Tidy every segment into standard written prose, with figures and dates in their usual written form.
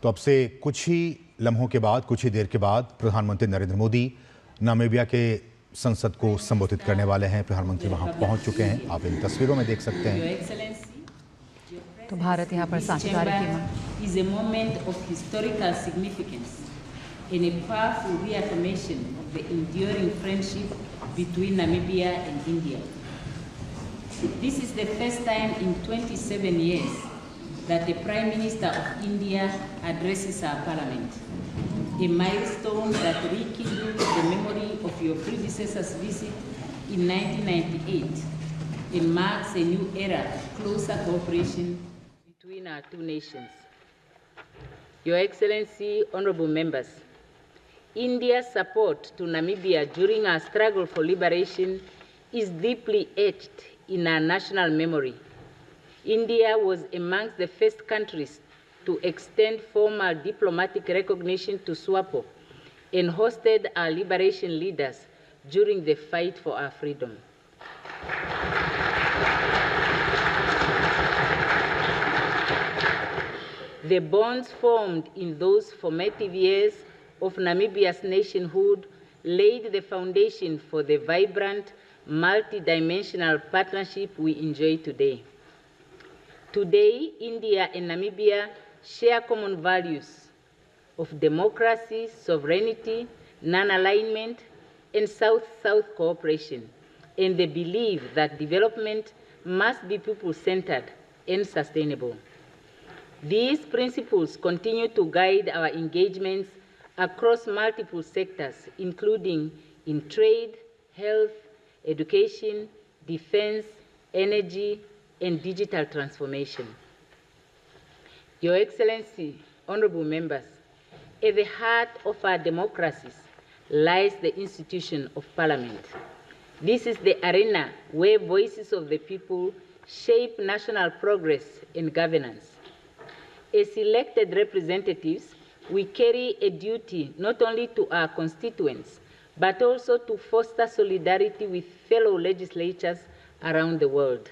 तो अब से कुछ ही लम्हों के बाद, कुछ ही देर के बाद प्रधानमंत्री नरेंद्र मोदी नामीबिया के संसद को संबोधित करने वाले हैं। प्रधानमंत्री वहां पहुंच चुके हैं, आप इन तस्वीरों में देख सकते हैं। तो भारत यहाँ पर साझेदारी is a moment of historical significance and a powerful reaffirmation of the enduring friendship between Namibia and India. This is the first time in 27 years that the Prime Minister of India addresses our parliament, a milestone that rekindles the memory of your predecessor's visit in 1998 and marks a new era of closer cooperation between our two nations. Your Excellency, honorable members, India's support to Namibia during our struggle for liberation is deeply etched in our national memory. India was amongst the first countries to extend formal diplomatic recognition to SWAPO and hosted our liberation leaders during the fight for our freedom. The bonds formed in those formative years of Namibia's nationhood laid the foundation for the vibrant, multi-dimensional partnership we enjoy today. Today, India and Namibia share common values of democracy, sovereignty, non-alignment, and South-South cooperation, and the belief that development must be people-centered and sustainable. These principles continue to guide our engagements across multiple sectors, including in trade, health, education, defense, energy, and digital transformation. Your Excellency, honorable members, at the heart of our democracies lies the institution of Parliament. This is the arena where voices of the people shape national progress and governance. As elected representatives, we carry a duty not only to our constituents, but also to foster solidarity with fellow legislatures around the world.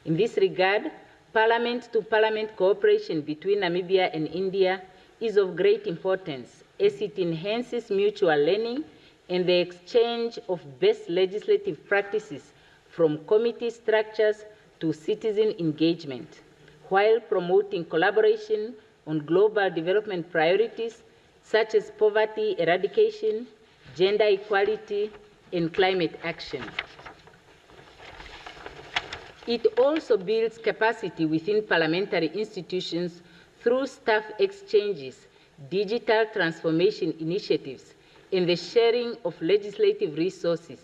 In this regard, parliament-to-parliament cooperation between Namibia and India is of great importance as it enhances mutual learning and the exchange of best legislative practices from committee structures to citizen engagement, while promoting collaboration on global development priorities such as poverty eradication, gender equality, and climate action. It also builds capacity within parliamentary institutions through staff exchanges, digital transformation initiatives, and the sharing of legislative resources,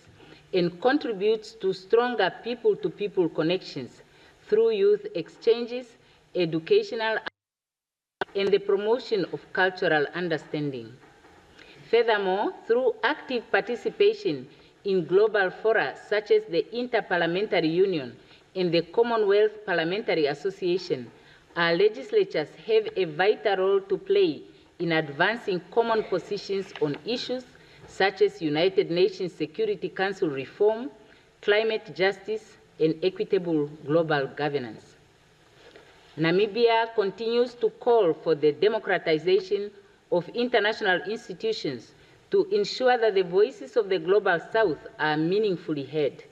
and contributes to stronger people-to-people connections through youth exchanges, educational, and the promotion of cultural understanding. Furthermore, through active participation in global fora such as the Inter-Parliamentary Union and the Commonwealth Parliamentary Association, our legislatures have a vital role to play in advancing common positions on issues such as United Nations Security Council reform, climate justice, and equitable global governance. Namibia continues to call for the democratization of international institutions to ensure that the voices of the Global South are meaningfully heard.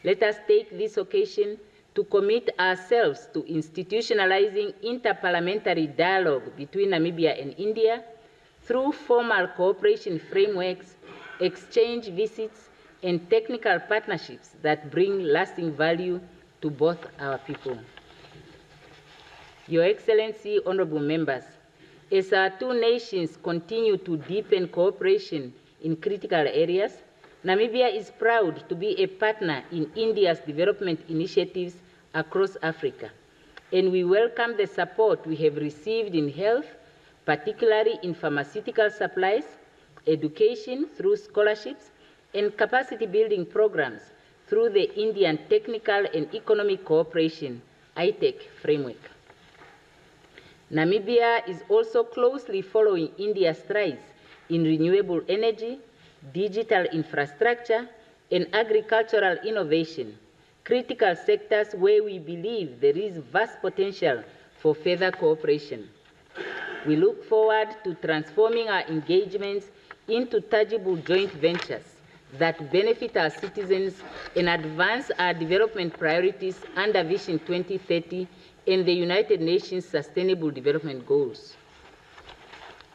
Let us take this occasion to commit ourselves to institutionalizing interparliamentary dialogue between Namibia and India through formal cooperation frameworks, exchange visits, and technical partnerships that bring lasting value to both our people. Your Excellency, honorable members, as our two nations continue to deepen cooperation in critical areas, Namibia is proud to be a partner in India's development initiatives across Africa, and we welcome the support we have received in health, particularly in pharmaceutical supplies, education through scholarships, and capacity building programs through the Indian Technical and Economic Cooperation, ITEC framework. Namibia is also closely following India's strides in renewable energy, digital infrastructure, and agricultural innovation, critical sectors where we believe there is vast potential for further cooperation. We look forward to transforming our engagements into tangible joint ventures that benefit our citizens and advance our development priorities under Vision 2030 and the United Nations Sustainable Development Goals.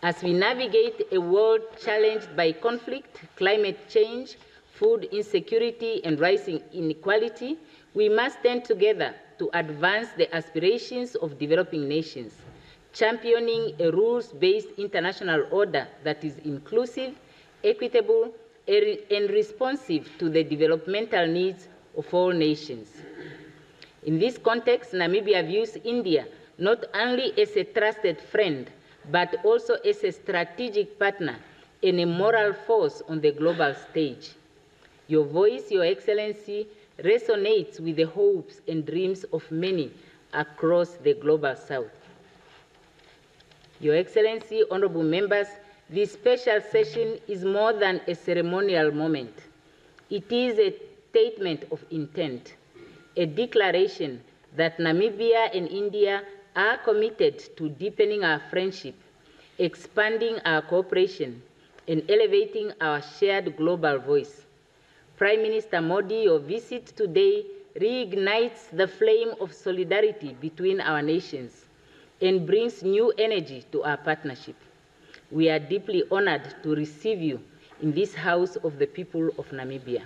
As we navigate a world challenged by conflict, climate change, food insecurity, and rising inequality, we must stand together to advance the aspirations of developing nations, championing a rules-based international order that is inclusive, equitable, and responsive to the developmental needs of all nations. In this context, Namibia views India not only as a trusted friend, but also as a strategic partner and a moral force on the global stage. Your voice, Your Excellency, resonates with the hopes and dreams of many across the global South. Your Excellency, honorable members, this special session is more than a ceremonial moment. It is a statement of intent, a declaration that Namibia and India are committed to deepening our friendship, expanding our cooperation, and elevating our shared global voice. Prime Minister Modi, your visit today reignites the flame of solidarity between our nations and brings new energy to our partnership. We are deeply honored to receive you in this House of the People of Namibia.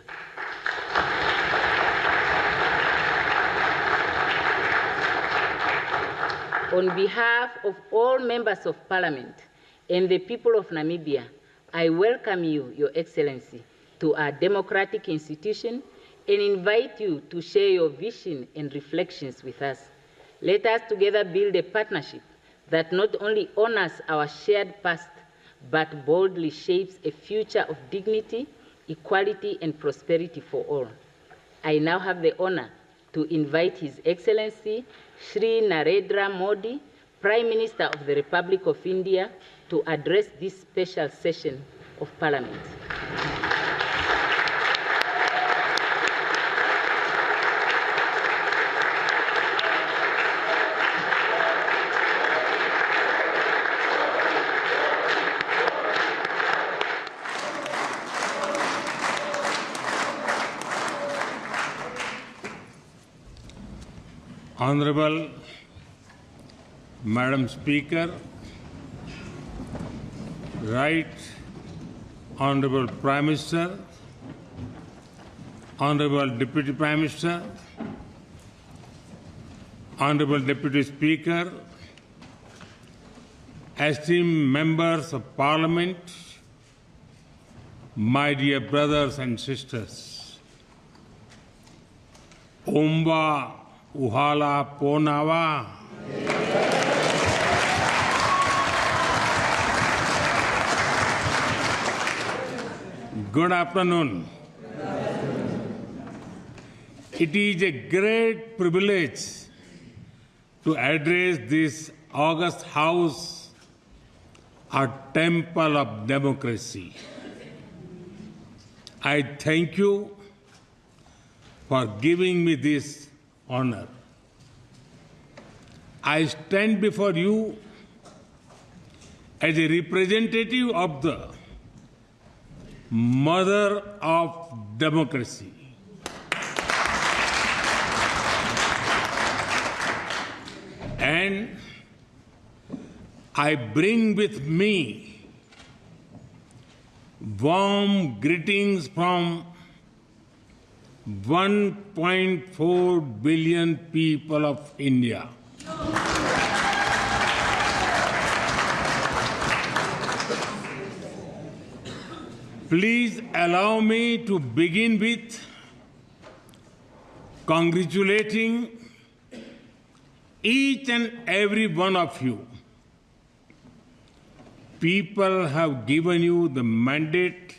On behalf of all members of Parliament and the people of Namibia, I welcome you, Your Excellency, to our democratic institution and invite you to share your vision and reflections with us. Let us together build a partnership that not only honors our shared past, but boldly shapes a future of dignity, equality, and prosperity for all. I now have the honor to invite His Excellency Shri Narendra Modi, Prime Minister of the Republic of India, to address this special session of Parliament. Honorable Madam Speaker, Right Honorable Prime Minister, Honorable Deputy Prime Minister, Honorable Deputy Speaker, esteemed members of Parliament, my dear brothers and sisters, Omba Uhala Ponawa. Good afternoon. It is a great privilege to address this august house, a temple of democracy. I thank you for giving me this honor. I stand before you as a representative of the mother of democracy. And I bring with me warm greetings from 1.4 billion people of India. Please allow me to begin with congratulating each and every one of you. People have given you the mandate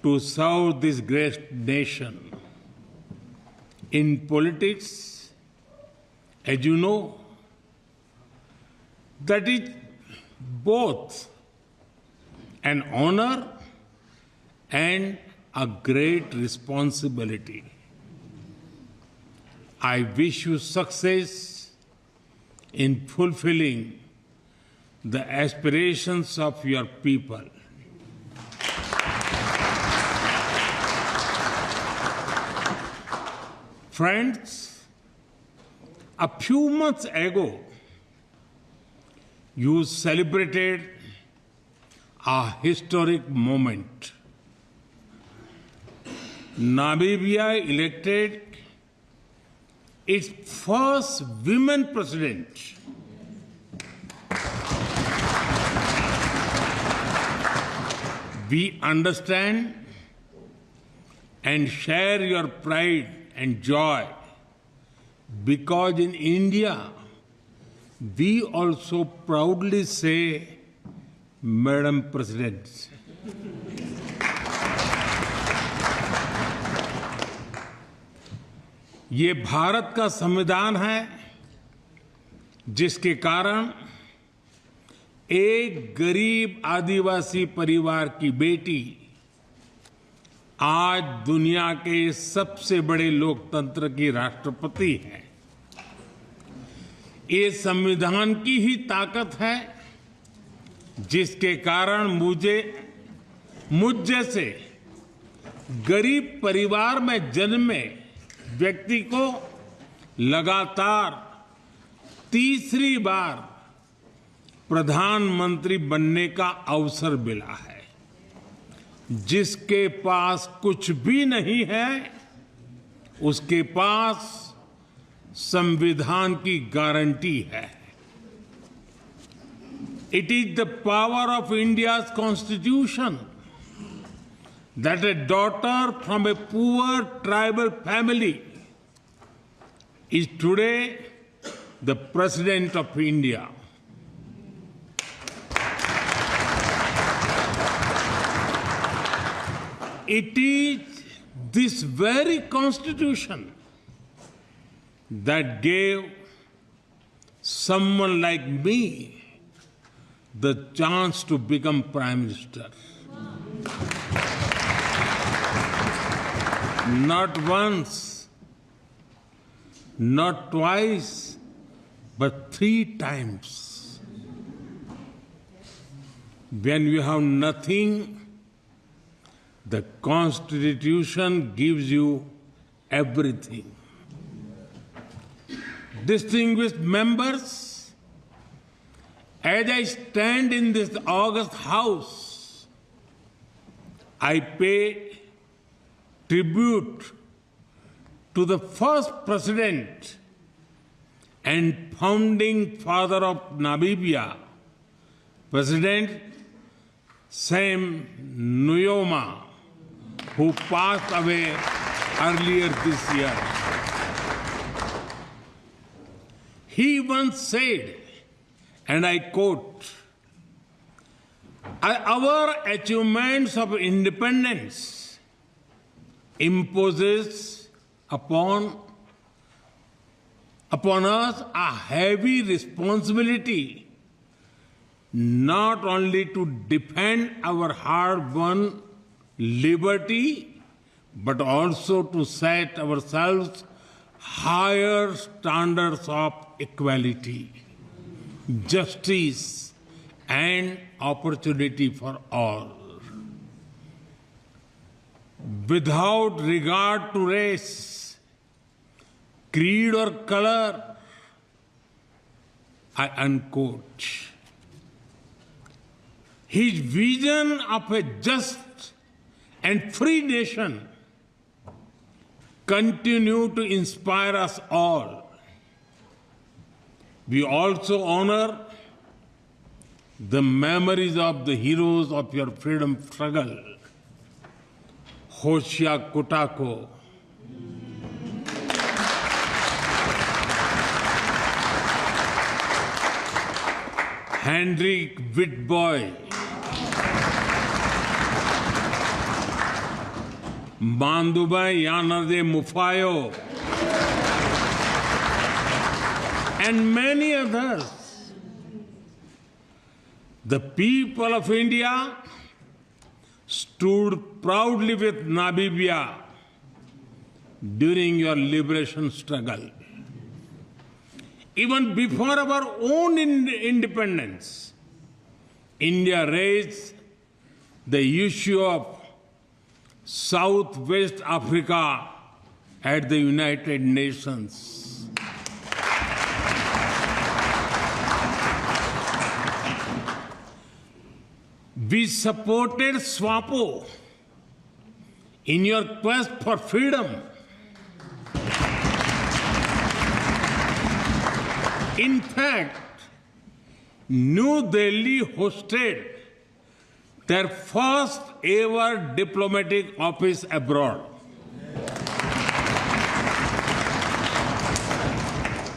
to serve this great nation. In politics, as you know, that is both an honor and a great responsibility. I wish you success in fulfilling the aspirations of your people. Friends, a few months ago, you celebrated a historic moment. Namibia elected its first women president. We understand and share your pride and joy because in India, we also proudly say, Madam President. ये भारत का संविधान है जिसके कारण एक गरीब आदिवासी परिवार की बेटी आज दुनिया के सबसे बड़े लोकतंत्र की राष्ट्रपति है। ये संविधान की ही ताकत है जिसके कारण मुझ जैसे गरीब परिवार में जन्मे व्यक्ति को लगातार तीसरी बार प्रधानमंत्री बनने का अवसर मिला है। जिसके पास कुछ भी नहीं है उसके पास संविधान की गारंटी है। It is the power of India's constitution that a daughter from a poor tribal family is today the President of India. It is this very constitution that gave someone like me the chance to become Prime Minister. Not once, not twice, but 3 times. When you have nothing, the Constitution gives you everything. Distinguished members, as I stand in this august house, I pay tribute to the first president and founding father of Namibia, President Sam Nujoma, who passed away earlier this year. He once said, and I quote, "Our achievements of independence imposes upon us a heavy responsibility not only to defend our hard-won liberty, but also to set ourselves higher standards of equality, justice, and opportunity for all. Without regard to race, creed, or color," I unquote. His vision of a just and free nation continue to inspire us all. We also honor the memories of the heroes of your freedom struggle, Hoshea Kutako, Hendrik Witbooi, Mandubai Yanade Mufayo, and many others. The people of India stood proudly with Namibia during your liberation struggle. Even before our own independence, India raised the issue of Southwest Africa at the United Nations. We supported SWAPO in your quest for freedom. In fact, New Delhi hosted their first ever diplomatic office abroad.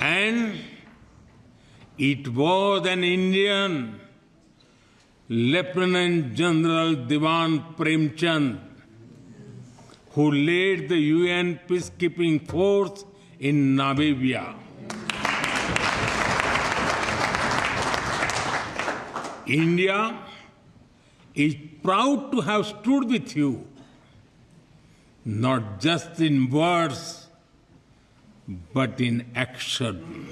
And it was an Indian, Lieutenant General Diwan Premchand, who led the UN peacekeeping force in Namibia. India is proud to have stood with you, not just in words, but in action.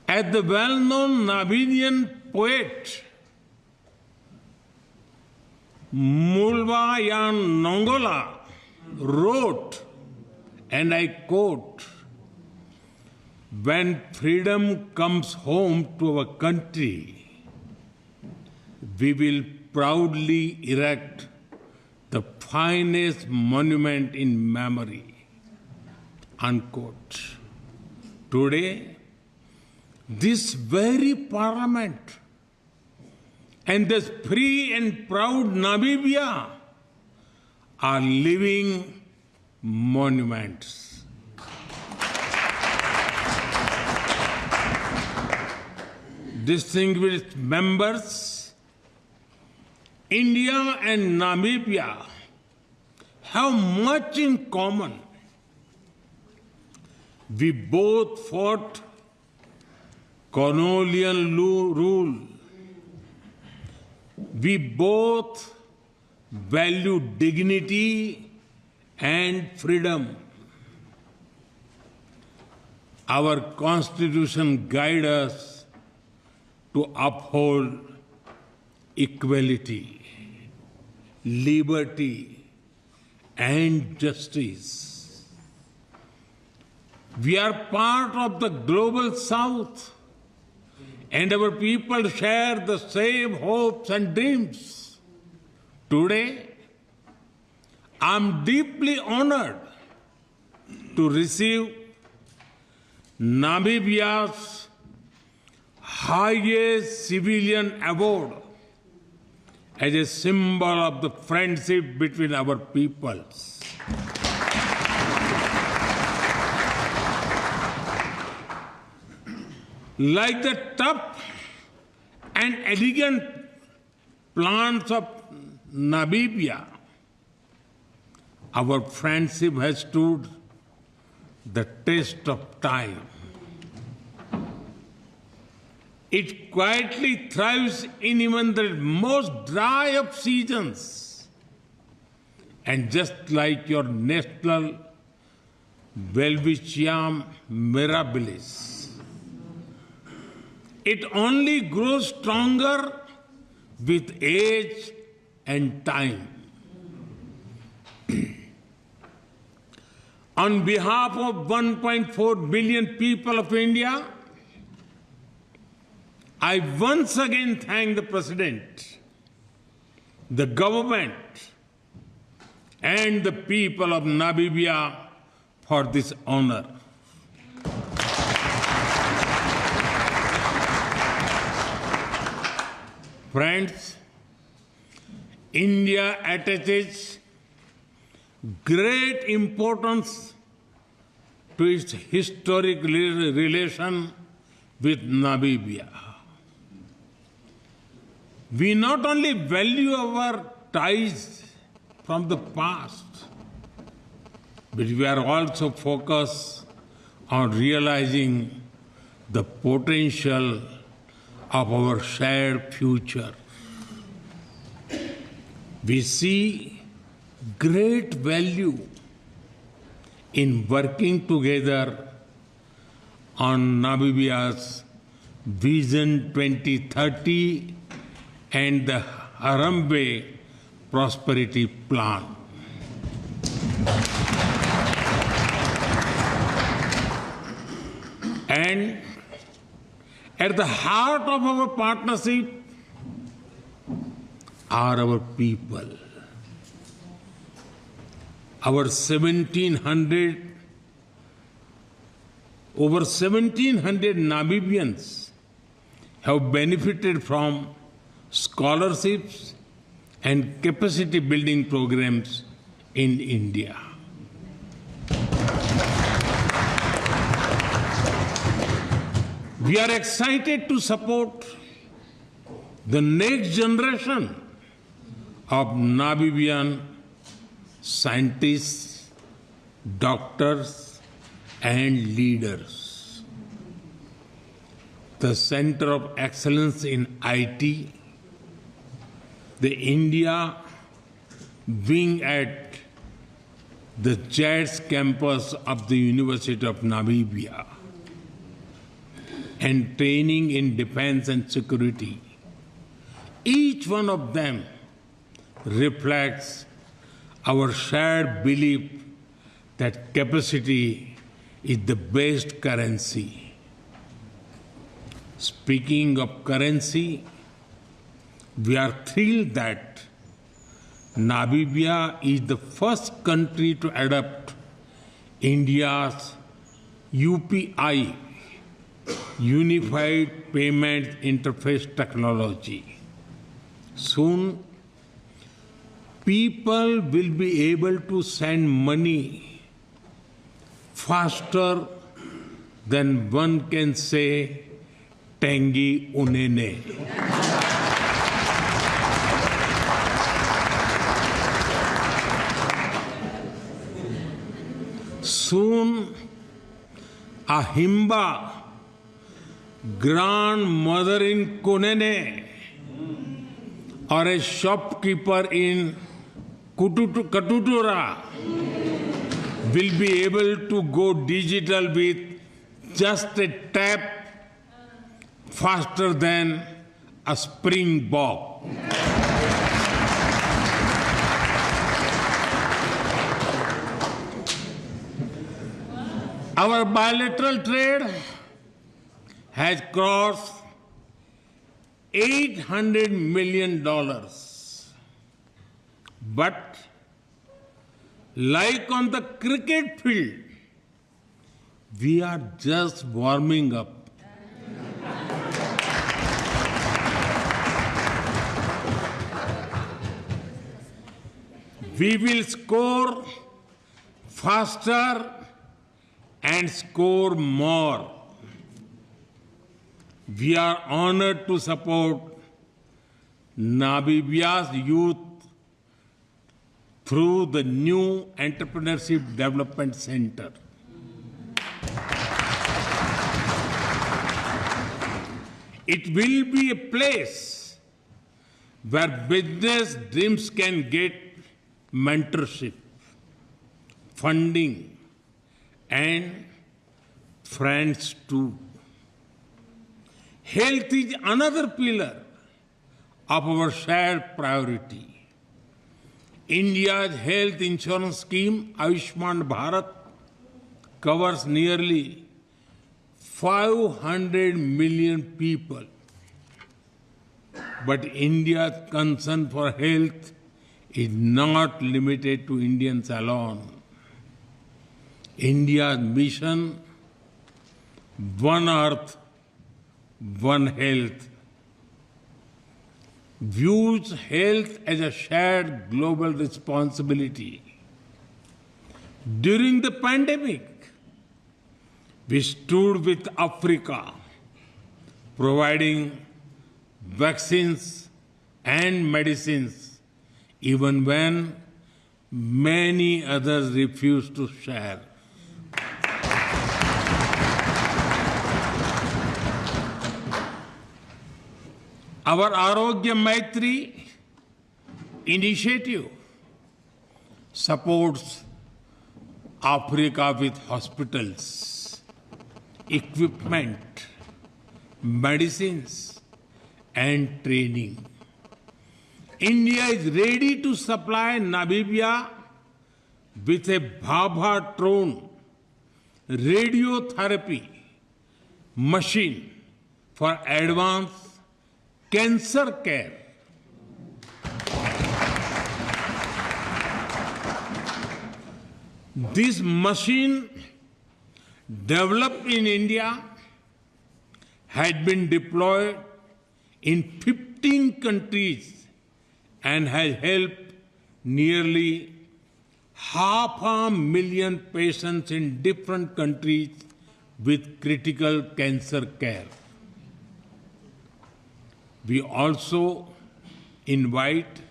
As the well-known Namibian poet Mulvayan Nongola wrote, and I quote, "When freedom comes home to our country, we will proudly erect the finest monument in memory." Unquote. Today, this very parliament and this free and proud Namibia are living monuments. Distinguished members, India and Namibia have much in common. We both fought colonial rule. We both value dignity and freedom. Our Constitution guides us to uphold equality, liberty, and justice. We are part of the global South, and our people share the same hopes and dreams. Today, I'm deeply honored to receive Namibia's highest civilian award as a symbol of the friendship between our peoples. Like the tough and elegant plants of Namibia, our friendship has stood the test of time. It quietly thrives in even the most dry of seasons. And just like your national Welwitschia mirabilis, it only grows stronger with age and time. On behalf of 1.4 billion people of India, I once again thank the President, the government, and the people of Namibia for this honor. Friends, India attaches great importance to its historic relation with Namibia. We not only value our ties from the past, but we are also focused on realizing the potential of our shared future. We see great value in working together on Namibia's Vision 2030 and the Harambee Prosperity Plan. And at the heart of our partnership are our people. Over 1,700 Namibians have benefited from scholarships and capacity building programs in India. We are excited to support the next generation of Namibian scientists, doctors, and leaders. The Center of Excellence in IT, the India wing at the JADS campus of the University of Namibia, and training in defense and security. Each one of them reflects our shared belief that capacity is the best currency. Speaking of currency, we are thrilled that Namibia is the first country to adopt India's UPI, Unified Payment Interface technology. Soon, people will be able to send money faster than one can say Tangi Unene. Soon, a Himba, grandmother in Kunene, or a shopkeeper in Katutura will be able to go digital with just a tap faster than a springbok. Our bilateral trade has crossed $800 million. But like on the cricket field, we are just warming up. We will score faster and score more. We are honored to support Namibia's youth through the new Entrepreneurship Development Center. It will be a place where business dreams can get mentorship, funding, and friends too. Health is another pillar of our shared priority. India's health insurance scheme, Ayushman Bharat, covers nearly 500 million people. But India's concern for health is not limited to Indians alone. India's mission, One Earth, One Health, views health as a shared global responsibility. During the pandemic, we stood with Africa, providing vaccines and medicines, even when many others refused to share. Our Arogya Maitri initiative supports Africa with hospitals, equipment, medicines, and training. India is ready to supply Namibia with a Bhabha-Tron radiotherapy machine for advanced cancer care. This machine, developed in India, had been deployed in 15 countries and has helped nearly 500,000 patients in different countries with critical cancer care. We also invite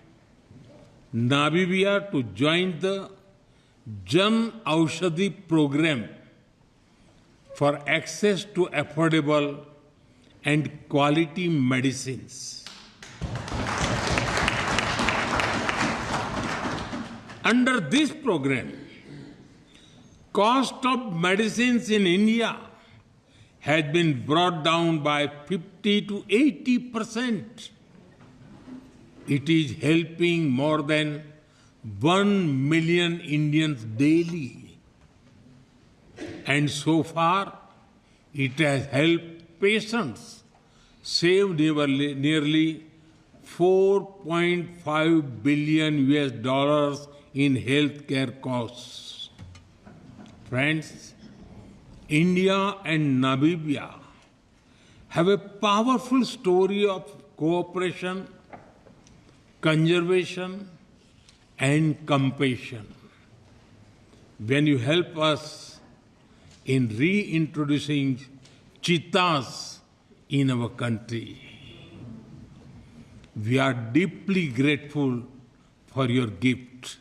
Namibia to join the Jan Aushadhi program for access to affordable and quality medicines. Under this program, cost of medicines in India has been brought down by 50 to 80%. It is helping more than 1 million Indians daily. And so far, it has helped patients save nearly $4.5 billion in healthcare costs. Friends, India and Namibia have a powerful story of cooperation, conservation, and compassion. When you help us in reintroducing cheetahs in our country, we are deeply grateful for your gift.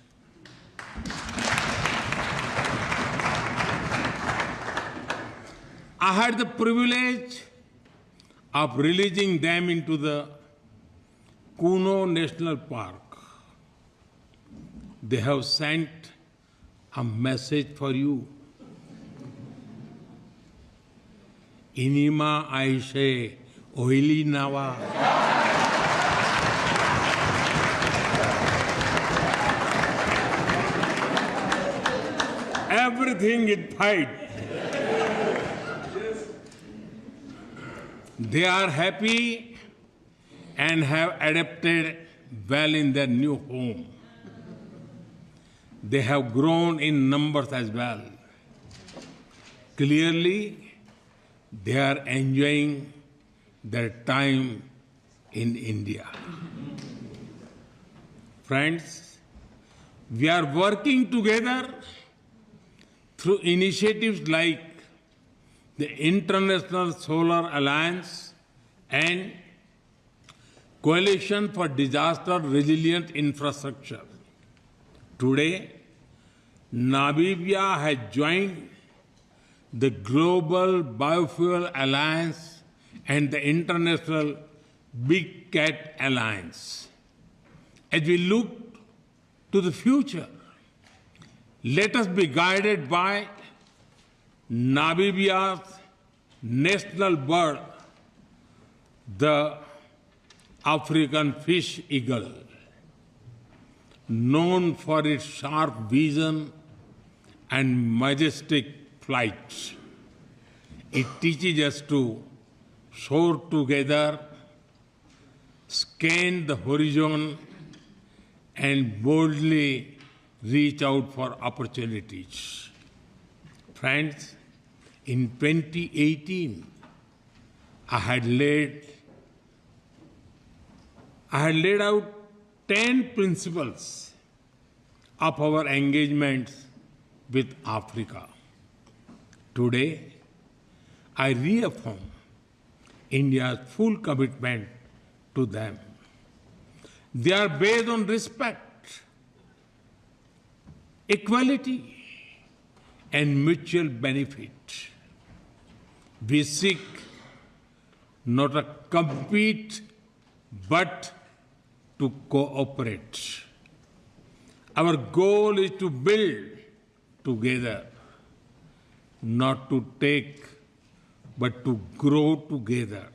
I had the privilege of releasing them into the Kuno National Park. They have sent a message for you. Inima Aishe Oili Nawa. Everything is fine. They are happy and have adapted well in their new home. They have grown in numbers as well. Clearly, they are enjoying their time in India. Friends, we are working together through initiatives like the International Solar Alliance and Coalition for Disaster Resilient Infrastructure. Today, Namibia has joined the Global Biofuel Alliance and the International Big Cat Alliance. As we look to the future, let us be guided by Namibia's national bird, the African fish eagle. Known for its sharp vision and majestic flight, it teaches us to soar together, scan the horizon, and boldly reach out for opportunities. Friends, in 2018, I had laid out 10 principles of our engagements with Africa. Today, I reaffirm India's full commitment to them. They are based on respect, equality, and mutual benefit. We seek not to compete, but to cooperate. Our goal is to build together, not to take but to grow together.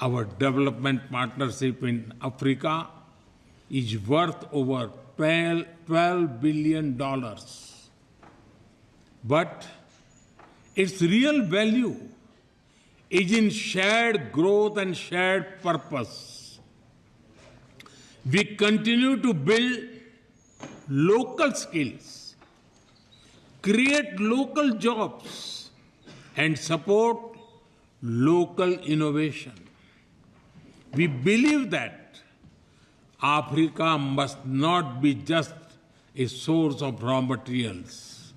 Our development partnership in Africa is worth over $12 billion. But its real value is in shared growth and shared purpose. We continue to build local skills, create local jobs, and support local innovation. We believe that Africa must not be just a source of raw materials.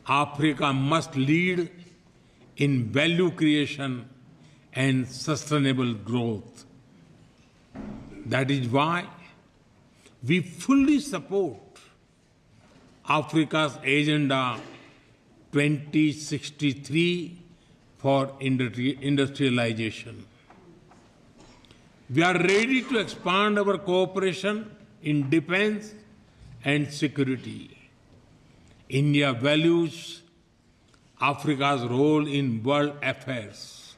Africa must lead in value creation and sustainable growth. That is why we fully support Africa's Agenda 2063 for industrialization. We are ready to expand our cooperation in defense and security. India values Africa's role in world affairs.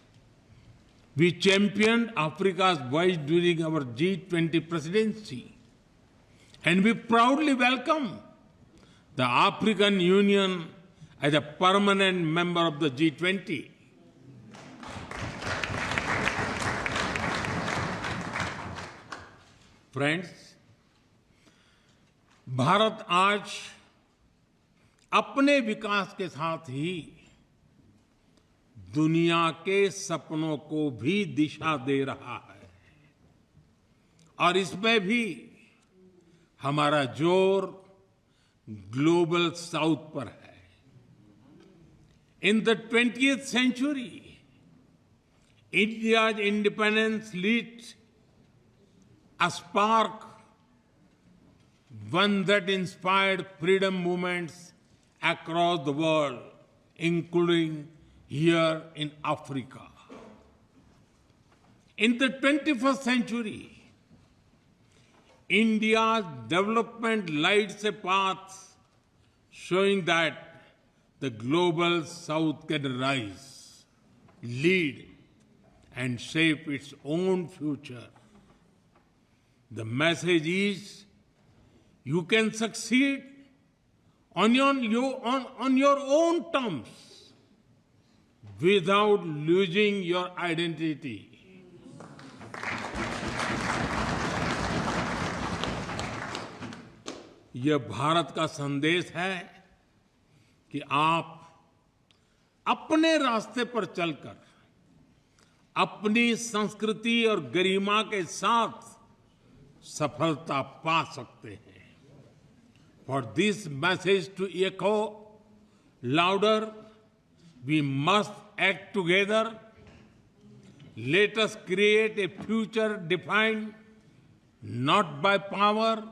We championed Africa's voice during our G20 presidency, and we proudly welcome the African Union as a permanent member of the G20. Friends, Bharat आज अपने विकास के साथ ही दुनिया के सपनों को भी दिशा दे रहा है, और इसमें भी हमारा जोर ग्लोबल साउथ पर है. In the 20th century, India's independence lit a spark, one that inspired freedom movements across the world, including here in Africa. In the 21st century, India's development lights a path showing that the global south can rise, lead, and shape its own future. The message is, you can succeed on your own terms without losing your identity. यह भारत का संदेश है कि आप अपने रास्ते पर चलकर अपनी संस्कृति और गरिमा के साथ सफलता पा सकते हैं. For this message to echo louder, we must act together. Let us create a future defined not by power,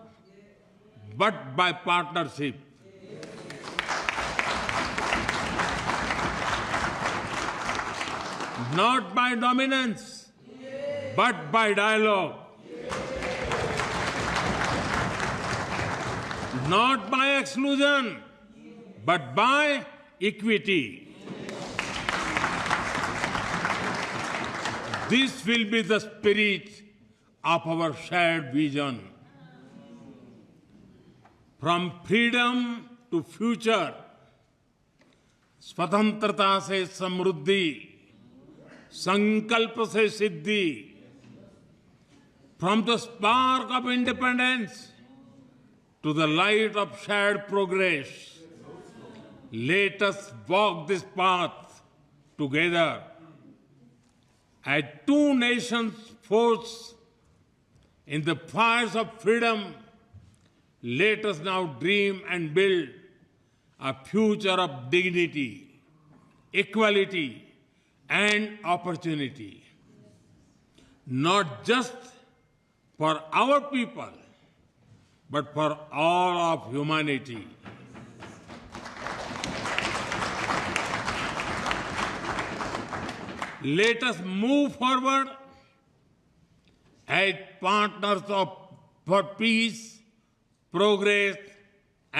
but by partnership. Not by dominance, but by dialogue. Not by exclusion, but by equity. This will be the spirit of our shared vision. From freedom to future, स्वतंत्रता से समृद्धि, संकल्प से सिद्धि. From the spark of independence to the light of shared progress, let us walk this path together. As two nations forged in the fires of freedom, let us now dream and build a future of dignity, equality, and opportunity. Not just for our people, but for all of humanity. Let us move forward as partners for peace, progress,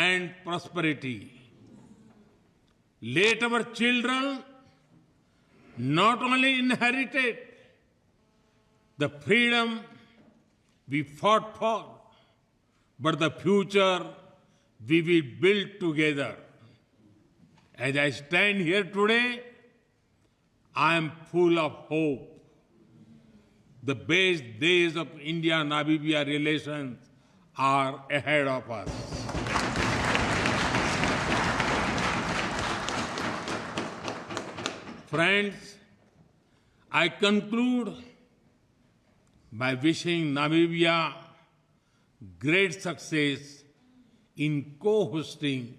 and prosperity. Let our children not only inherited the freedom we fought for, but the future we will build together. As I stand here today, I am full of hope. The best days of India-Namibia relations are ahead of us. Friends, I conclude by wishing Namibia great success in co-hosting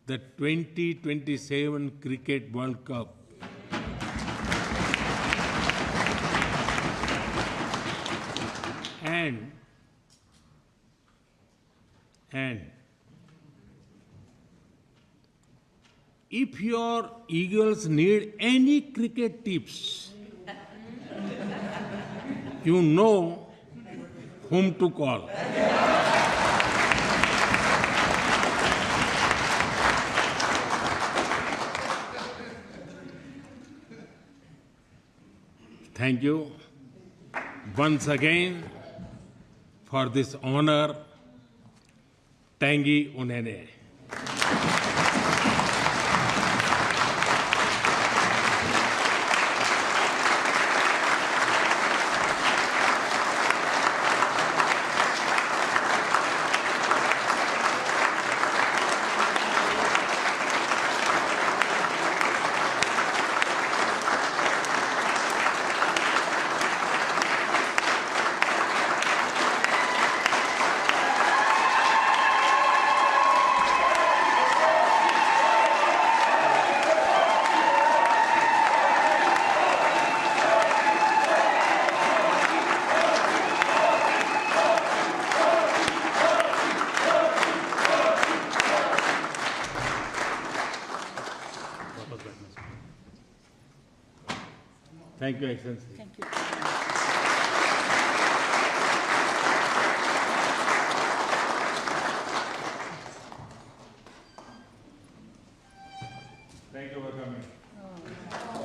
the 2027 Cricket World Cup. And if your Eagles need any cricket tips, you know whom to call. Thank you once again for this honor. Tanguy Unene. Thank you, Excellency. Thank you. Thank you for coming.